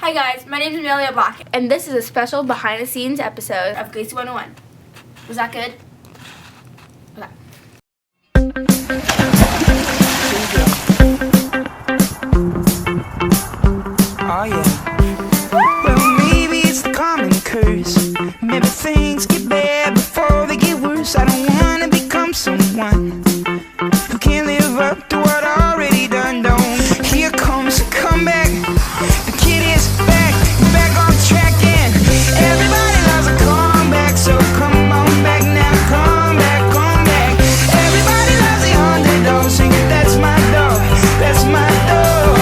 Hi guys, my name is Amelia Black, and this is a special behind-the-scenes episode of Gracey 101. Was that good? Okay. Oh yeah. Well, maybe it's the common curse. Maybe things get bad before they get worse. I don't wanna become someone who can't live up to what I already done. Don't. Here comes a comeback. The kid is back on track, and everybody loves a comeback. So come on back now, come back. Everybody loves the underdog, singing that's my dog, that's my dog.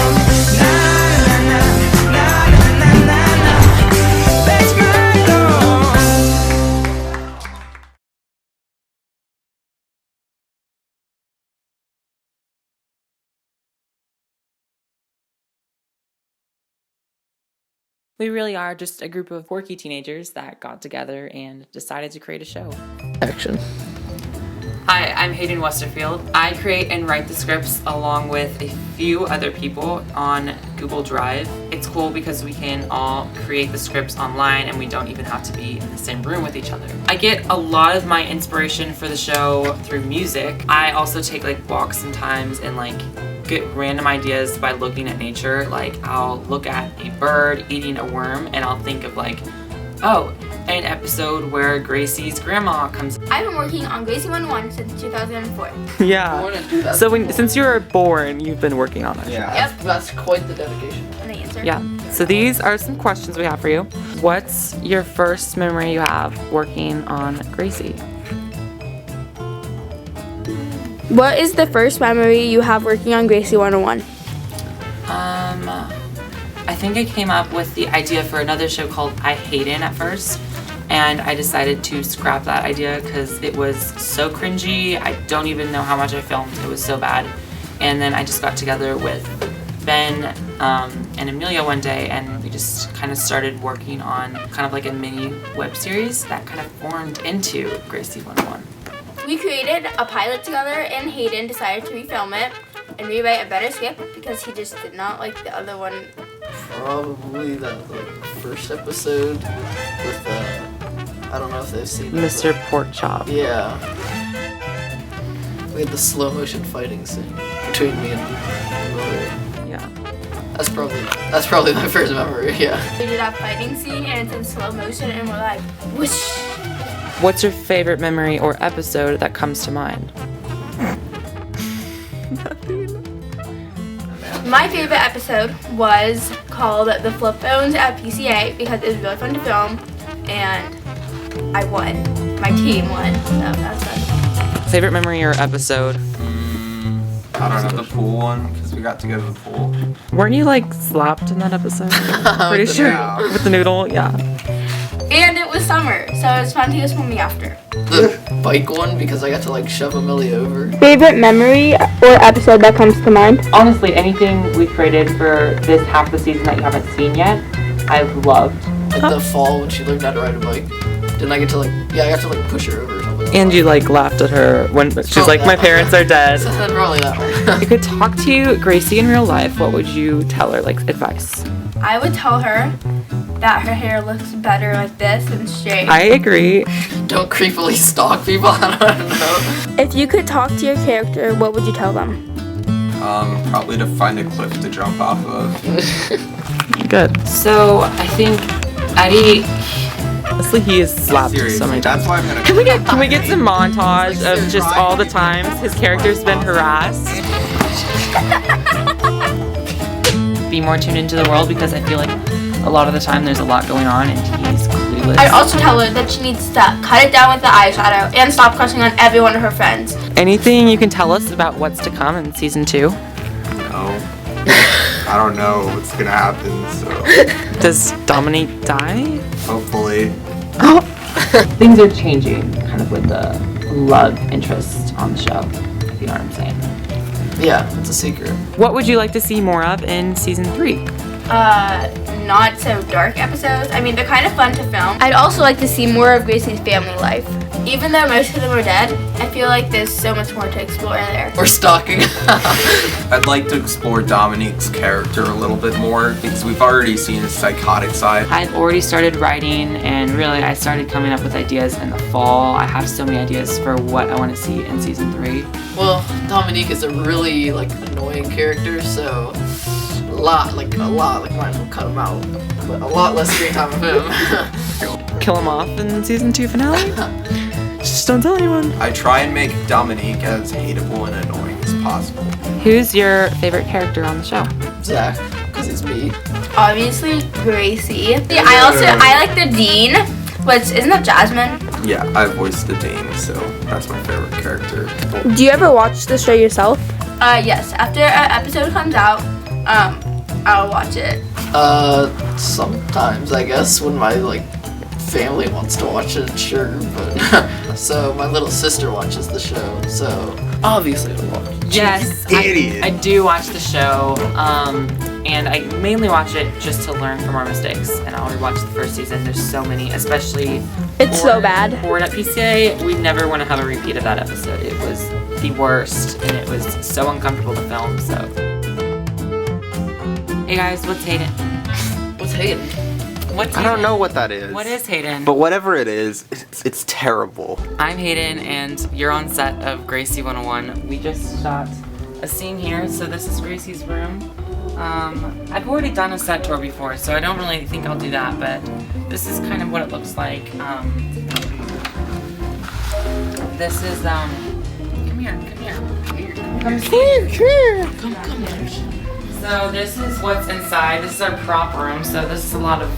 That's my dog. We really are just a group of quirky teenagers that got together and decided to create a show. Action. Hi, I'm Hayden Westerfield. I create and write the scripts along with a few other people on Google Drive. It's cool because we can all create the scripts online and we don't even have to be in the same room with each other. I get a lot of my inspiration for the show through music. I also take walks sometimes and get random ideas by looking at nature. I'll look at a bird eating a worm and I'll think of oh, an episode where Gracey's grandma comes. I've been working on Gracey 101 since 2004. Yeah. So since you were born, you've been working on it. Yeah. Yep. That's quite the dedication. And the answer? Yeah. So these are some questions we have for you. What's your first memory you have working on Gracey? What is the first memory you have working on Gracey 101? I think I came up with the idea for another show called I Hayden at first, and I decided to scrap that idea because it was so cringy. I don't even know how much I filmed. It was so bad. And then I just got together with Ben and Amelia one day, and we just kind of started working on kind of a mini web series that kind of formed into Gracey 101. We created a pilot together, and Hayden decided to refilm it and rewrite a better script because he just did not like the other one. Probably that first episode with I don't know if they've seen it, Mr. Porkchop. yeah. We had the slow motion fighting scene between me and Miller. Yeah. That's probably my first memory, yeah. We did that fighting scene, and it's in slow motion, and we're like, whoosh. What's your favorite memory or episode that comes to mind? My favorite episode was called The Flip Phones at PCA because it was really fun to film, and I won. My team won, so that's fun. Favorite memory or episode? I don't know, the pool one, because we got to go to the pool. Weren't you slapped in that episode? Pretty the sure. noodle. With the noodle, yeah. And it was summer, so it was fun to go swimming after. The bike one because I got to shove Amelia over. Favorite memory or episode that comes to mind? Honestly, anything we created for this half the season that you haven't seen yet, I've loved. The fall when she learned how to ride a bike. Didn't I get to I got to push her over or something. And you laughed at her when she's like, my parents are dead. Probably that one. If you could talk to Gracey in real life, what would you tell her, advice? I would tell her that her hair looks better like this and straight. I agree. Don't creepily stalk people, I don't know. If you could talk to your character, what would you tell them? Probably to find a cliff to jump off of. Good. So, I think Eddie, honestly, he is slapped so many times. That's why I'm gonna. Can we get some montage of just all the times his character's been harassed? Be more tuned into the world because I feel a lot of the time there's a lot going on and he's clueless. I'd also tell her that she needs to cut it down with the eyeshadow and stop crushing on every one of her friends. Anything you can tell us about what's to come in season 2? No. I don't know what's gonna happen, so. Does Dominique die? Hopefully. Things are changing kind of with the love interest on the show, if you know what I'm saying. Yeah, it's a secret. What would you like to see more of in season 3? not so dark episodes. I mean, they're kind of fun to film. I'd also like to see more of Gracey's family life. Even though most of them are dead, I feel like there's so much more to explore there. Or stalking. I'd like to explore Dominique's character a little bit more because we've already seen his psychotic side. I've already started writing, and really I started coming up with ideas in the fall. I have so many ideas for what I want to see in season 3. Well, Dominique is a really like annoying character, so a lot, might as well cut him out. But a lot less screen time of him. Kill him off in season 2 finale? Just don't tell anyone. I try and make Dominique as hateable and annoying as possible. Who's your favorite character on the show? Zach, because he's me. Obviously, Gracey. I like the Dean, which isn't that Jasmine? Yeah, I voiced the Dane, so that's my favorite character. Do you ever watch the show yourself? Yes. After an episode comes out, I'll watch it. Sometimes I guess when my family wants to watch it, sure, but so my little sister watches the show, so obviously I'll watch it. Yes, I do watch the show, and I mainly watch it just to learn from our mistakes. And I'll rewatch the first season. There's so many, especially It's so bad. Board at PCA. We never want to have a repeat of that episode. It was the worst, and it was so uncomfortable to film. So, hey guys, what's Hayden? What's Hayden? What's I don't know what that is. What is Hayden? But whatever it is, it's terrible. I'm Hayden, and you're on set of Gracey 101. We just shot a scene here, so this is Gracey's room. I've already done a set tour before, so I don't really think I'll do that, but this is kind of what it looks like. This is, come here. Come here. So this is what's inside. This is our prop room, so this is a lot of,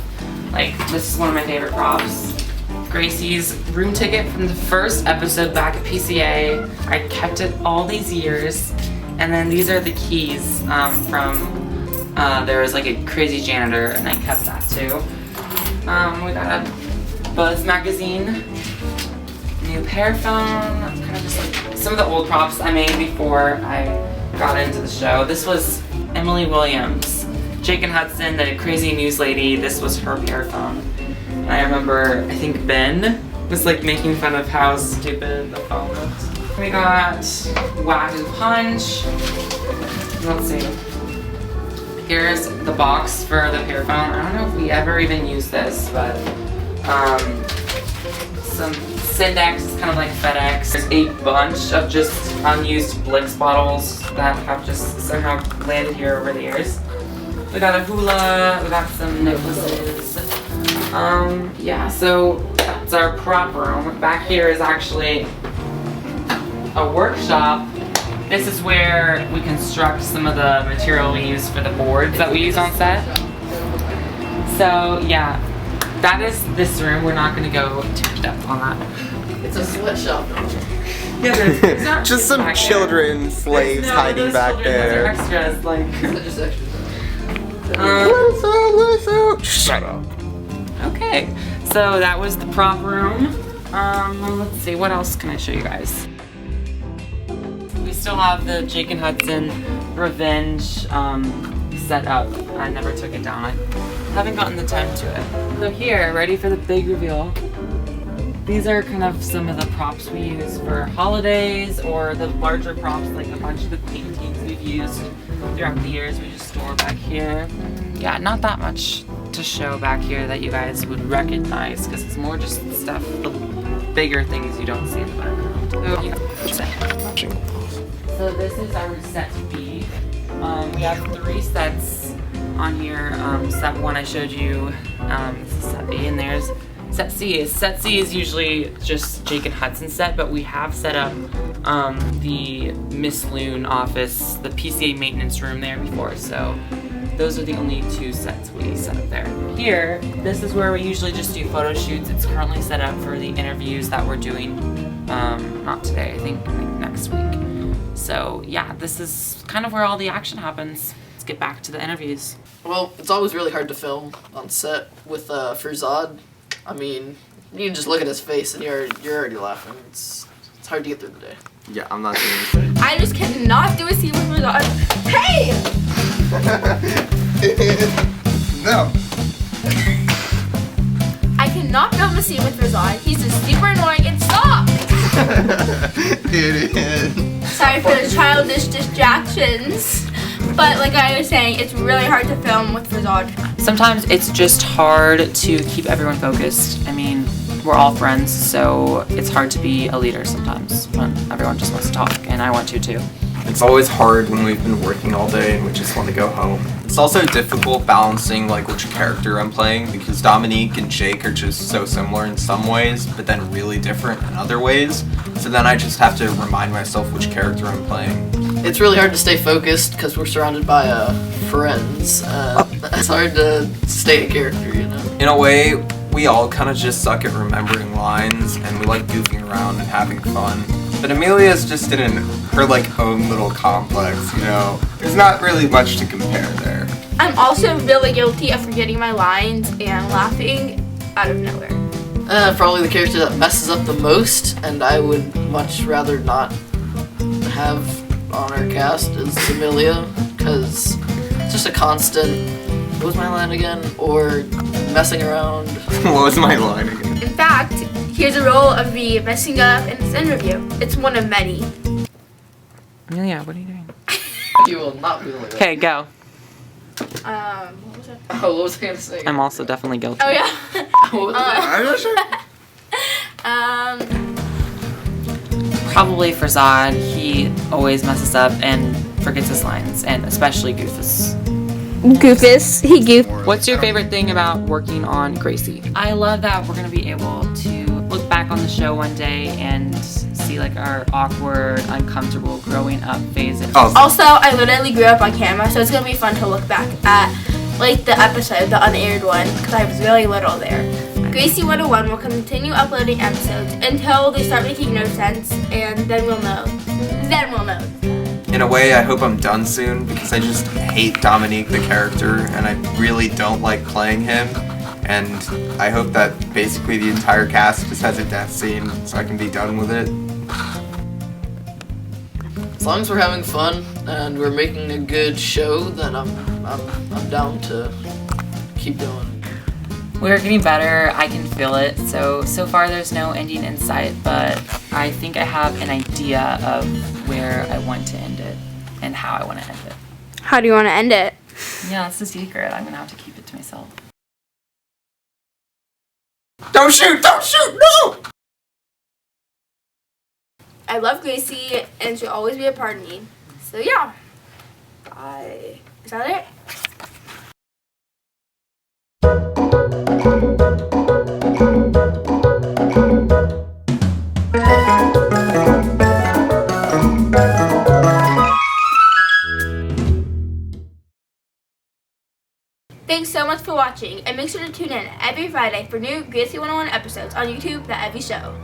this is one of my favorite props. Gracey's room ticket from the first episode back at PCA. I kept it all these years. And then these are the keys from, there was a crazy janitor, and I kept that too. We got a Buzz magazine, new pair phone, kind of just some of the old props I made before I got into the show. This was Emily Williams, Jake and Hudson, the crazy news lady. This was her pair phone. And I remember, I think Ben was making fun of how stupid the phone looked. We got Wahoo Punch. Let's see. Here's the box for the pair phone. I don't know if we ever even used this, but some Syndex, kind of like FedEx. There's a bunch of just unused Blix bottles that have just somehow landed here over the years. We got a hula, we got some necklaces. Yeah, so that's our prop room. Back here is actually a workshop. This is where we construct some of the material we use for the boards that we use on set. So yeah, that is this room. We're not going to go too much depth on that. It's a sweatshop. Yeah, there's not Just some back children, there. slaves No, hiding those back children, there. those are extras, Just extras. Shut up. Okay, so that was the prop room. Let's see, what else can I show you guys? We still have the Jake and Hudson Revenge set up. I never took it down. I haven't gotten the time to it. So here, ready for the big reveal. These are kind of some of the props we use for holidays, or the larger props, like a bunch of the paintings we've used throughout the years. We just store back here. Yeah, not that much to show back here that you guys would recognize, because it's more just stuff, the bigger things you don't see in the background. So this is our set B. We have 3 sets on here. Set 1 I showed you. This is set B, and there's set C. Set C is usually just Jake and Hudson set, but we have set up the Miss Loon office, the PCA maintenance room there before, so those are the only 2 sets we set up there. Here, this is where we usually just do photo shoots. It's currently set up for the interviews that we're doing, not today, I think next week. So yeah, this is kind of where all the action happens. Let's get back to the interviews. Well, it's always really hard to film on set with Farzad. I mean, you can just look at his face and you're already laughing. It's hard to get through the day. Yeah, I'm not doing anything. I just cannot do a scene with Farzad. Hey! No. I cannot film a scene with Razan. He's just super annoying and stop! It is. Sorry for the childish distractions. But like I was saying, it's really hard to film with Razan. Sometimes it's just hard to keep everyone focused. I mean, we're all friends, so it's hard to be a leader sometimes when everyone just wants to talk, and I want to too. It's always hard when we've been working all day and we just want to go home. It's also difficult balancing like which character I'm playing because Dominique and Jake are just so similar in some ways, but then really different in other ways. So then I just have to remind myself which character I'm playing. It's really hard to stay focused because we're surrounded by friends. It's hard to stay a character, you know? In a way, we all kind of just suck at remembering lines and we like goofing around and having fun. But Amelia's just in her like own little complex, you know? There's not really much to compare there. I'm also really guilty of forgetting my lines and laughing out of nowhere. Probably the character that messes up the most, and I would much rather not have on our cast is Amelia, because it's just a constant, what was my line again? Or messing around. What was my line again? In fact, here's a roll of me messing up in this interview. It's one of many. Amelia, what are you doing? You will not be like that. Okay, go. What was it? Oh, what was I gonna say? I'm also definitely guilty. Oh yeah. What was that? I'm not sure. Probably for Zod, he always messes up and forgets his lines, and especially Goofus. Goofus. He goofed. What's your favorite thing about working on Gracey? I love that we're gonna be able to look back on the show one day and see like our awkward, uncomfortable growing up phases. Oh, Also, I literally grew up on camera, so it's gonna be fun to look back at like the episode, the unaired one, because I was really little there. Gracey 101 will continue uploading episodes until they start making no sense, and then we'll know. Then we'll know. in a way, I hope I'm done soon because I just hate Dominique the character and I really don't like playing him. And I hope that basically the entire cast just has a death scene so I can be done with it. As long as we're having fun and we're making a good show, then I'm down to keep going. We're getting better. I can feel it. So far there's no ending in sight, but I think I have an idea of where I want to end it and how I want to end it. How do you want to end it? Yeah, that's the secret. I'm gonna have to keep it to myself. Don't shoot! Don't shoot! No! I love Gracey, and she'll always be a part of me. So yeah. Bye. Is that it? Thanks so much for watching, and make sure to tune in every Friday for new Gracey 101 episodes on YouTube, The Evie Show.